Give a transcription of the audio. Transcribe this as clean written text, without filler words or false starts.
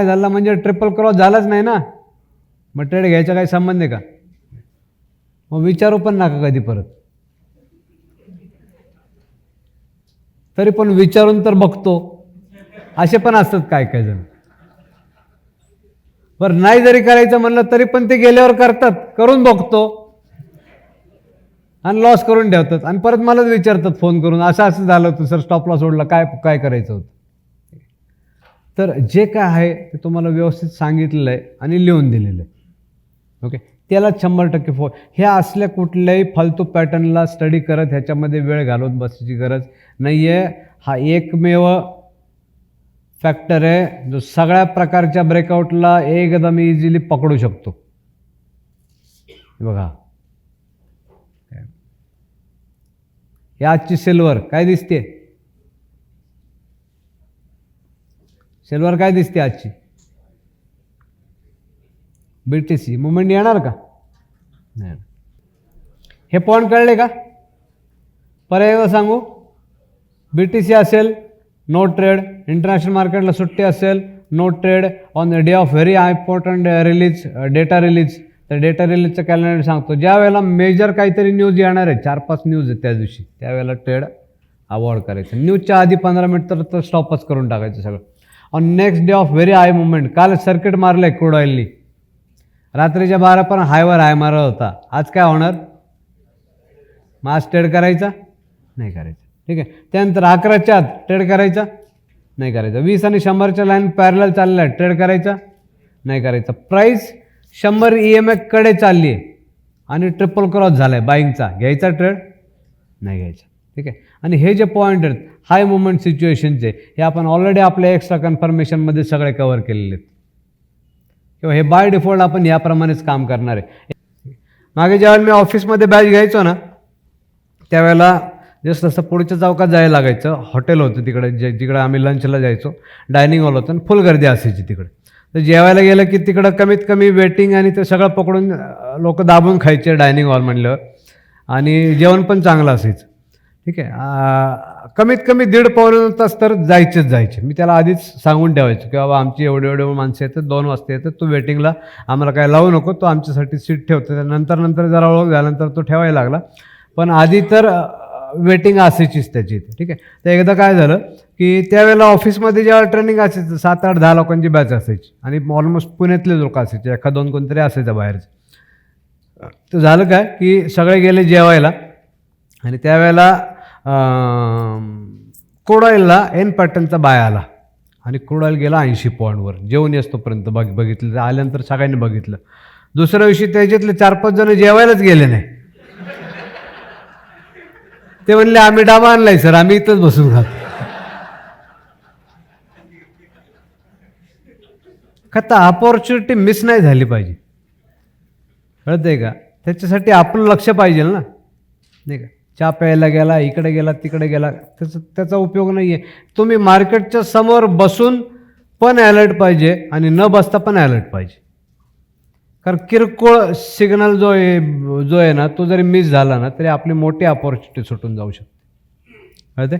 नाही झाला म्हणजे ट्रिपल क्रॉस झालाच नाही ना, मग ट्रेड घ्यायचा काही संबंध आहे का? मग विचारू पण नका कधी परत. तरी पण विचारून तर बघतो, असे पण असतात काय काय जण. बरं नाही जरी करायचं म्हणलं तरी पण ते गेल्यावर करतात, करून बघतो आणि लॉस करून ठेवतात आणि परत मलाच विचारतात फोन करून, असं असं झालं होतं सर, स्टॉप लॉस सोडला, काय काय करायचं होतं. तर जे काय आहे ते तुम्हाला व्यवस्थित सांगितलेलं आहे आणि लिहून दिलेलं आहे. ओके, त्याला 100% हे असल्या कुठल्याही फालतू पॅटर्नला स्टडी करत ह्याच्यामध्ये वेळ घालवत बसायची गरज नाही आहे. हा एकमेव फॅक्टर आहे जो सगळ्या प्रकारच्या ब्रेकआउटला एकदम इझिली पकडू शकतो. बघा, ही आजची सिल्वर काय दिसते? सिल्वर काय दिसते आजची? BTC मुवमेंट येणार का? नाही. हे पॉइंट कळले का? परत सांगू, BTC असेल नो ट्रेड, इंटरनॅशनल मार्केटला सुट्टी असेल no trade on the day of very important release, data release. तर डेटा रिलीजचं कॅलेंडर सांगतो, ज्या वेळेला मेजर काहीतरी न्यूज येणार आहे, 4-5 न्यूज आहे त्या दिवशी, त्यावेळेला ट्रेड अवॉइड करायचं. न्यूजच्या आधी 15 मिनिट तर स्टॉपच करून टाकायचं सगळं. On next day of very high movement, काल सर्किट मारलं आहे क्रूड ऑइलनी, रात्रीच्या 12 पण हायवर हाय मारत होता. आज काय होणार? मग आज ट्रेड करायचा नाही करायचा. ठीक आहे, त्यानंतर 11च्या आत ट्रेड करायचा नाही करायचा. 20 आणि 100च्या लाईन पॅरलल चालल्या आहेत, ट्रेड करायचा नाही करायचा. प्राईस 100 EMA कडे चालली आहे आणि ट्रिपल क्रॉस झाला आहे बाईंगचा, घ्यायचा ट्रेड नाही घ्यायचा. ठीक आहे, आणि हे जे पॉईंट आहेत हाय मुवमेंट सिच्युएशनचे, हे आपण ऑलरेडी आपल्या एक्स्ट्रा कन्फर्मेशनमध्ये सगळे कव्हर केलेले आहेत किंवा हे बाय डिफॉल्ट आपण याप्रमाणेच काम करणार आहे. मागे ज्यावेळेला मी ऑफिसमध्ये बॅच घ्यायचो ना, त्यावेळेला जस्ट असं पुढच्या चौकात जायला लागायचं. हॉटेल होतं तिकडे, जिकडे आम्ही लंचला जायचो, डायनिंग हॉल होतं आणि फुल गर्दी असायची तिकडे. तर जेवायला गेलं की तिकडं कमीत कमी वेटिंग आणि ते सगळं पकडून लोक दाबून खायचे डायनिंग हॉल म्हणल्यावर, आणि जेवण पण चांगलं असायचं. ठीक आहे, कमीत कमी 1.5-1.25 तास तर जायचे. मी त्याला आधीच सांगून ठेवायचो की बाबा आमची एवढे माणसं येतात, 2 वाजता येतात, तू वेटिंगला आम्हाला काय लावू नको, तो आमच्यासाठी सीट ठेवतो. नंतर जरा ओळख झाल्यानंतर तो ठेवायला लागला, पण आधी तर वेटिंग असायचीच त्याची. ठीक आहे, तर एकदा काय झालं की त्यावेळेला ऑफिसमध्ये जेव्हा ट्रेनिंग असायचं 7-8-10 लोकांची बॅच असायची आणि ऑलमोस्ट पुण्यातले लोक असायचे, 1-2 कोणतरी असायचं बाहेरचं. तर झालं काय की सगळे गेले जेवायला आणि त्यावेळेला क्रूड ऑइलला एन पॅटर्नचा बाय आला आणि क्रूड ऑइल गेला 80 पॉईंटवर. जेवण येतोपर्यंत बघितलं, आल्यानंतर सगळ्यांनी बघितलं. दुसऱ्या दिवशी त्याच्यातले 4-5 जण जेवायलाच गेले नाही. ते म्हणले आम्ही डाबा आणलाय सर, आम्ही इथंच बसून खातो. का अपॉर्च्युनिटी मिस नाही झाली पाहिजे, कळतंय का? त्याच्यासाठी आपलं लक्ष पाहिजे ना, नाही का? चहा प्यायला गेला, इकडे गेला, तिकडे गेला, त्याचा उपयोग नाही आहे. तुम्ही मार्केटच्या समोर बसून पण अलर्ट पाहिजे आणि न बसता पण अलर्ट पाहिजे. कारण किरकोळ सिग्नल जो आहे ना, तो जरी मिस झाला ना तरी आपली मोठी अपॉर्च्युनिटी सुटून जाऊ शकते, कळते?